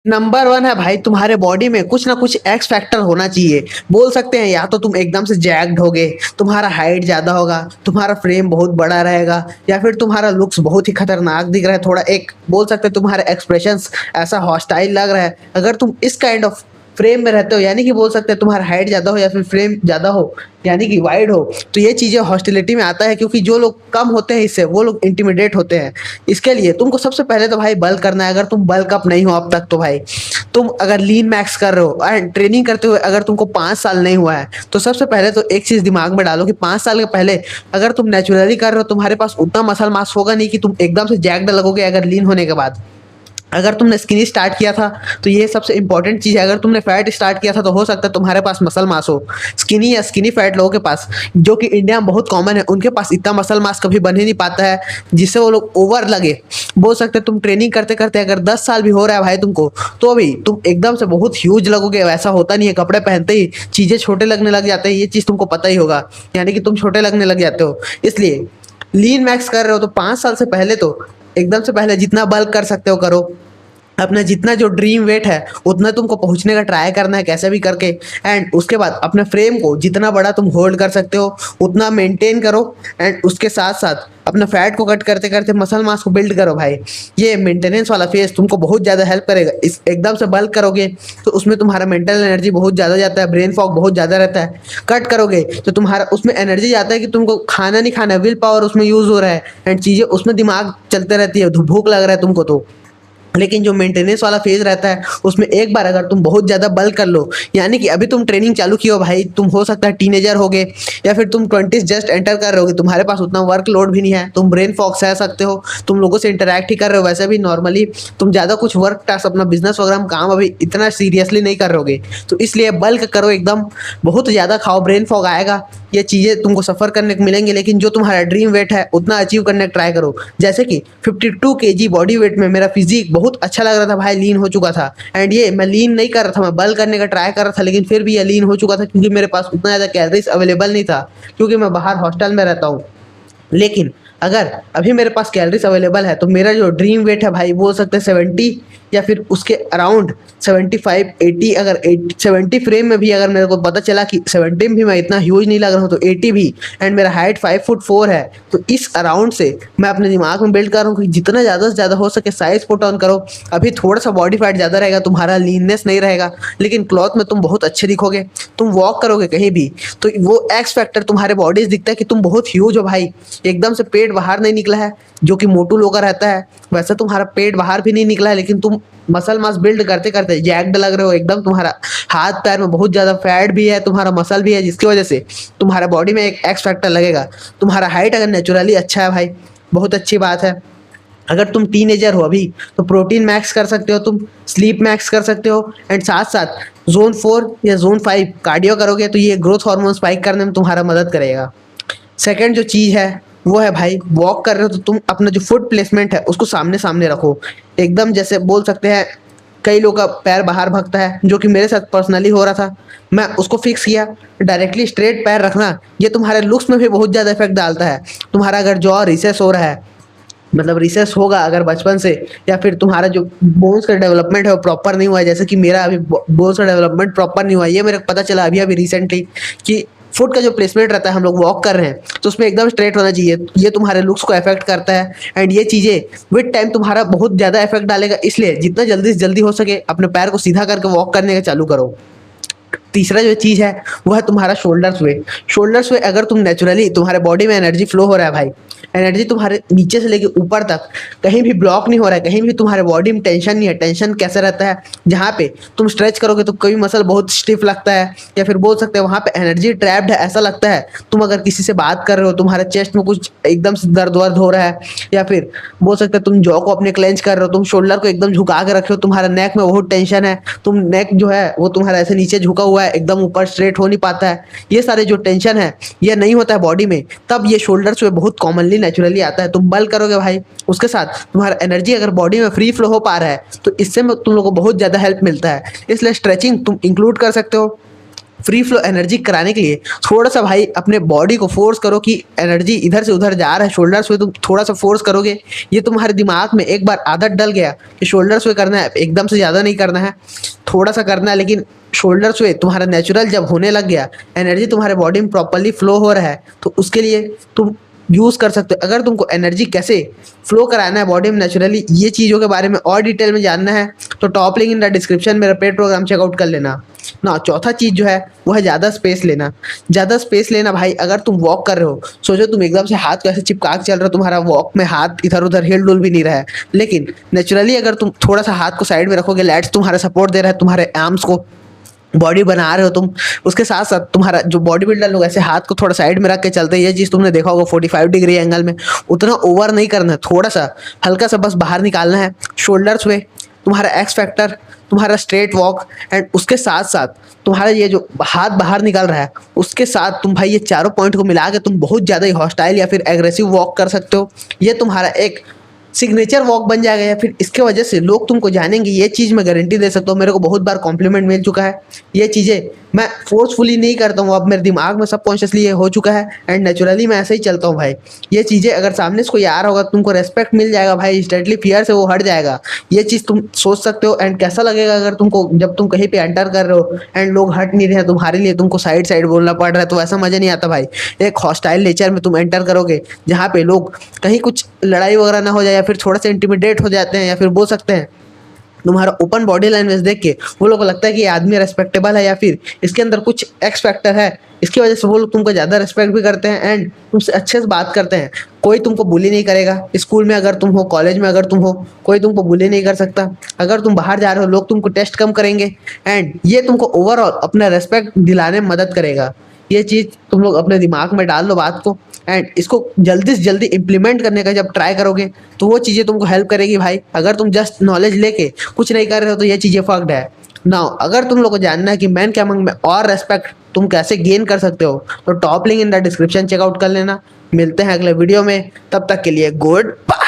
Number one है भाई, तुम्हारे बॉडी में कुछ ना कुछ एक्स फैक्टर होना चाहिए। बोल सकते हैं या तो तुम एकदम से जैक्ड होगे, तुम्हारा हाइट ज्यादा होगा, तुम्हारा फ्रेम बहुत बड़ा रहेगा, या फिर तुम्हारा लुक्स बहुत ही खतरनाक दिख रहा है, थोड़ा एक बोल सकते हैं तुम्हारे एक्सप्रेशंस ऐसा हॉस्टाइल लग रहा है। अगर तुम इस काइंड ऑफ फ्रेम में रहते हो, यानी कि बोल सकते हैं तुम्हारा हाइट ज्यादा हो या फिर फ्रेम ज्यादा हो, यानी कि वाइड हो, तो ये चीजें हॉस्टिलिटी में आता है, क्योंकि जो लोग कम होते हैं इससे वो लोग इंटिमिडेट होते हैं। इसके लिए तुमको सबसे पहले तो भाई बल्क करना है। अगर तुम बल्क अप नहीं हो अब तक, तो भाई तुम अगर लीन मैक्स कर रहे हो एंड ट्रेनिंग करते हुए अगर तुमको 5 साल नहीं हुआ है, तो सबसे पहले तो एक चीज दिमाग में डालो कि 5 साल के पहले अगर तुम नेचुरली कर रहे हो, तुम्हारे पास उतना मसल मास होगा नहीं कि तुम एकदम से जैक्ड लगोगे अगर लीन होने के बाद। अगर तुमने स्किनी स्टार्ट किया था तो ये सबसे इंपॉर्टेंट चीज है। अगर तुमने फैट स्टार्ट किया था तो हो सकता है तुम्हारे पास मसल मास हो। स्किनी या स्किनी फैट लोगों के पास, जो कि इंडिया में बहुत कॉमन है, उनके पास इतना मसल मास कभी बन ही नहीं पाता है जिससे वो लोग ओवर लगे। बोल सकते तुम ट्रेनिंग करते करते अगर 10 साल भी हो रहा है भाई तुमको, तो अभी तुम एकदम से बहुत ह्यूज लगोगे, वैसा होता नहीं है। कपड़े पहनते ही चीजें छोटे लगने लग जाते हैं, ये चीज तुमको पता ही होगा, यानी कि तुम छोटे लगने लग जाते हो। इसलिए लीन मैक्स कर रहे हो तो 5 साल से पहले तो एकदम से पहले जितना बल्क कर सकते हो करो। अपना जितना जो ड्रीम वेट है उतना तुमको पहुंचने का ट्राई करना है कैसे भी करके। एंड उसके बाद अपने फ्रेम को जितना बड़ा तुम होल्ड कर सकते हो उतना मेंटेन करो। एंड उसके साथ साथ अपना फैट को कट करते करते मसल मास को बिल्ड करो भाई। ये मेंटेनेंस वाला फेज तुमको बहुत ज़्यादा हेल्प करेगा। इस एकदम से बल्क करोगे तो उसमें तुम्हारा मेंटल एनर्जी बहुत ज़्यादा जाता है, ब्रेन फॉग बहुत ज़्यादा रहता है। कट करोगे तो तुम्हारा उसमें एनर्जी जाता है कि तुमको खाना नहीं खाना है, विल पावर उसमें यूज़ हो रहा है एंड चीज़ें उसमें दिमाग चलते रहती है, भूख लग रहा है तुमको तो। लेकिन जो मेंटेनेंस वाला फेज रहता है उसमें एक बार अगर तुम बहुत ज्यादा बल्क कर लो, यानी कि अभी तुम ट्रेनिंग चालू की हो भाई, तुम हो सकता है टीनेजर होगे या फिर तुम 20s जस्ट एंटर कर रहे होगे, तुम्हारे पास उतना वर्क लोड भी नहीं है, तुम ब्रेन फॉग सह सकते हो, तुम लोगों से इंटरेक्ट ही कर रहे हो वैसे भी नॉर्मली, तुम ज्यादा कुछ वर्क टास्क अपना बिजनेस वगैरह में काम अभी इतना सीरियसली नहीं कर रहोगे, तो इसलिए बल्क करो एकदम। बहुत ज्यादा खाओ, ब्रेन फॉग आएगा, ये चीजें तुमको सफर करने को मिलेंगी, लेकिन जो तुम्हारा ड्रीम वेट है उतना अचीव करने का ट्राई करो। जैसे कि 52 kg बॉडी वेट में मेरा फिजिक बहुत अच्छा लग रहा था भाई, लीन हो चुका था। एंड ये मैं लीन नहीं कर रहा था, मैं बल्क करने का ट्राई कर रहा था, लेकिन फिर भी ये लीन हो चुका था क्योंकि मेरे पास उतना ज़्यादा कैलोरीज अवेलेबल नहीं था, क्योंकि मैं बाहर हॉस्टल में रहता हूँ। लेकिन अगर अभी मेरे पास कैलोरीज अवेलेबल है तो मेरा जो ड्रीम वेट है भाई बोल सकते हैं 70 या फिर उसके अराउंड 75 80। अगर 70 फ्रेम में भी अगर मेरे को पता चला कि 70 में भी मैं इतना ह्यूज नहीं लग रहा हूँ तो 80 भी, एंड मेरा हाइट 5 फुट 4 है, तो इस अराउंड से मैं अपने दिमाग में बिल्ड कर रहा हूँ कि जितना ज़्यादा से ज़्यादा हो सके साइज पुट ऑन करो। अभी थोड़ा सा बॉडी फैट ज़्यादा रहेगा, तुम्हारा लीननेस नहीं रहेगा, लेकिन क्लॉथ में तुम बहुत अच्छे दिखोगे। तुम वॉक करोगे कहीं भी तो वो एक्स फैक्टर तुम्हारे बॉडी से दिखता है कि तुम बहुत ह्यूज हो भाई, एकदम से पेट बाहर नहीं निकला है जो कि मोटू लोग का रहता है, वैसे तुम्हारा पेट बाहर भी नहीं निकला है, लेकिन तुम मसल मास बिल्ड करते करते जैक्ड लग रहे हो एकदम। तुम्हारा हाथ पैर में बहुत ज्यादा फैट भी है, तुम्हारा मसल भी है, जिसकी वजह से तुम्हारा बॉडी में एक एक्स फैक्टर लगेगा। तुम्हारा हाइट अगर नेचुरली अच्छा है भाई, बहुत अच्छी बात है। अगर तुम टीनेजर हो अभी तो प्रोटीन मैक्स कर सकते हो, तुम स्लीप मैक्स कर सकते हो, एंड साथ साथ जोन 4 या जोन 5 कार्डियो करोगे तो ये ग्रोथ हार्मोन स्पाइक करने में तुम्हारा मदद करेगा। सेकंड जो चीज़ है वो है भाई, वॉक कर रहे हो तो तुम अपना जो फुट प्लेसमेंट है उसको सामने सामने रखो एकदम। जैसे बोल सकते हैं कई लोग का पैर बाहर भागता है, जो कि मेरे साथ पर्सनली हो रहा था, मैं उसको फिक्स किया। डायरेक्टली स्ट्रेट पैर रखना ये तुम्हारे लुक्स में भी बहुत ज़्यादा इफेक्ट डालता है। तुम्हारा अगर जॉ रिसेस हो रहा है, मतलब रिसेस होगा अगर बचपन से, या फिर तुम्हारा जो बोन्स का डेवलपमेंट है वो प्रॉपर नहीं हुआ है, जैसे कि मेरा अभी बोन्स का डेवलपमेंट प्रॉपर नहीं हुआ है, ये मेरे को पता चला अभी अभी रिसेंटली कि फुट का जो प्लेसमेंट रहता है हम लोग वॉक कर रहे हैं तो उसमें एकदम स्ट्रेट होना चाहिए। ये तुम्हारे लुक्स को अफेक्ट करता है, एंड ये चीज़ें विद टाइम तुम्हारा बहुत ज़्यादा इफेक्ट डालेगा। इसलिए जितना जल्दी से जल्दी हो सके अपने पैर को सीधा करके वॉक करने का चालू करो। तीसरा जो चीज़ है वो है तुम्हारा शोल्डर स्वे। शोल्डर स्वे अगर तुम नेचुरली तुम्हारे बॉडी में एनर्जी फ्लो हो रहा है भाई, एनर्जी तुम्हारे नीचे से लेके ऊपर तक कहीं भी ब्लॉक नहीं हो रहा है, कहीं भी तुम्हारे बॉडी में टेंशन नहीं है। टेंशन कैसे रहता है, जहाँ पे तुम स्ट्रेच करोगे तो कोई मसल बहुत स्टिफ लगता है, या फिर बोल सकते हैं वहाँ पे एनर्जी ट्रैप्ड है ऐसा लगता है। तुम अगर किसी से बात कर रहे हो तुम्हारे चेस्ट में कुछ एकदम से दर्द वर्द हो रहा है, या फिर बोल सकते हैं तुम जॉ को अपने क्लेंच कर रहे हो, तुम शोल्डर को एकदम झुका के रखे हो, तुम्हारा नेक में बहुत टेंशन है, तुम नेक जो है वो तुम्हारा ऐसे नीचे झुका हुआ है, एकदम ऊपर स्ट्रेट हो नहीं पाता है, ये सारे जो टेंशन है ये नहीं होता है बॉडी में, तब ये शोल्डर स्वे बहुत कॉमनली नेचुरली आता है। तुम बल करोगे भाई, उसके साथ तुम्हारा एनर्जी अगर बॉडी में फ्री फ्लो हो पा रहा है तो इससे तुम लोगों को बहुत ज़्यादा हेल्प मिलता है। इसलिए स्ट्रेचिंग तुम इंक्लूड कर सकते हो। फ्री फ्लो एनर्जी कराने के लिए थोड़ा सा भाई अपने बॉडी को फोर्स करो कि एनर्जी इधर से उधर जा रहा है, शोल्डर स्वे तुम थोड़ा सा फोर्स करोगे, ये तुम्हारे दिमाग में एक बार आदत डल गया कि शोल्डर स्वे करना है, एकदम से ज़्यादा नहीं करना है, थोड़ा सा करना है, लेकिन शोल्डर स्वे तुम्हारा नेचुरल जब होने लग गया, एनर्जी तुम्हारे बॉडी में प्रॉपरली फ्लो हो रहा है, तो उसके लिए तुम यूज़ कर सकते हो। अगर तुमको एनर्जी कैसे फ्लो कराना है बॉडी में नेचुरली, ये चीज़ों के बारे में और डिटेल में जानना है, तो top link in the description मेरा पेड प्रोग्राम चेकआउट कर लेना ना। चौथा चीज़ जो है वो है ज़्यादा स्पेस लेना। ज़्यादा स्पेस लेना भाई, अगर तुम वॉक कर रहे हो, सोचो तुम एकदम से हाथ को ऐसे चिपका के चल रहे हो, तुम्हारा वॉक में हाथ इधर उधर हिल डुल भी नहीं रहा है, लेकिन नेचुरली अगर तुम थोड़ा सा हाथ को साइड में रखोगे, लैट्स तुम्हारा सपोर्ट दे रहा है, तुम्हारे आर्म्स को बॉडी बना रहे हो तुम, उसके साथ साथ तुम्हारा जो बॉडी बिल्डर लोग ऐसे हाथ को थोड़ा साइड में रख के चलते हैं, ये चीज़ तुमने देखा होगा 45 डिग्री एंगल में, उतना ओवर नहीं करना है, थोड़ा सा हल्का सा बस बाहर निकालना है। शोल्डर्स वे तुम्हारा एक्स फैक्टर, तुम्हारा स्ट्रेट वॉक, एंड उसके साथ साथ तुम्हारा ये जो हाथ बाहर निकल रहा है, उसके साथ तुम भाई ये चारों पॉइंट को मिला के तुम बहुत ज़्यादा ही हॉस्टाइल या फिर एग्रेसिव वॉक कर सकते हो। ये तुम्हारा एक सिग्नेचर वॉक बन जाएगा, या फिर इसके वजह से लोग तुमको जानेंगे। ये चीज़ मैं गारंटी दे सकता हूँ, मेरे को बहुत बार कॉम्प्लीमेंट मिल चुका है। ये चीज़ें मैं फोर्सफुली नहीं करता हूँ, अब मेरे दिमाग में सबकॉन्शियसली ये हो चुका है, एंड नेचुरली मैं ऐसे ही चलता हूँ भाई। ये चीज़ें अगर सामने से कोई आ रहा होगा, तुमको रेस्पेक्ट मिल जाएगा भाई, इंस्टेंटली फियर से वो हट जाएगा। ये चीज़ तुम सोच सकते हो। एंड कैसा लगेगा अगर तुमको, जब तुम कहीं पे एंटर कर रहे हो एंड लोग हट नहीं रहे हैं तुम्हारे लिए, तुमको साइड साइड बोलना पड़ रहा है, तो ऐसा मज़ा नहीं आता भाई। एक हॉस्टाइल नेचर में तुम एंटर करोगे, जहाँ पे लोग कहीं कुछ लड़ाई वगैरह ना हो जाए, या फिर थोड़ा सा इंटिमिडेट हो जाते हैं, या फिर बोल सकते हैं तुम्हारा ओपन बॉडी लैंग्वेज देख के वो लोग को लगता है कि ये आदमी रेस्पेक्टेबल है, या फिर इसके अंदर कुछ एक्स फैक्टर है, इसकी वजह से वो लोग तुमको ज़्यादा रिस्पेक्ट भी करते हैं एंड तुमसे अच्छे से बात करते हैं। कोई तुमको बुली नहीं करेगा, स्कूल में अगर तुम हो, कॉलेज में अगर तुम हो, कोई तुमको बुली नहीं कर सकता। अगर तुम बाहर जा रहे हो, लोग तुमको टेस्ट कम करेंगे, एंड ये तुमको ओवरऑल अपना रेस्पेक्ट दिलाने में मदद करेगा। ये चीज़ तुम लोग अपने दिमाग में डाल लो बात को, एंड इसको जल्दी से जल्दी इम्प्लीमेंट करने का जब ट्राई करोगे, तो वो चीज़ें तुमको हेल्प करेगी भाई। अगर तुम जस्ट नॉलेज लेके कुछ नहीं कर रहे हो, तो ये चीज़ें फक्ड है। नाउ अगर तुम लोग को जानना है कि मैन क्या मंग में और रेस्पेक्ट तुम कैसे गेन कर सकते हो, तो top link in the description check out कर लेना। मिलते हैं अगले वीडियो में, तब तक के लिए गुड बाय।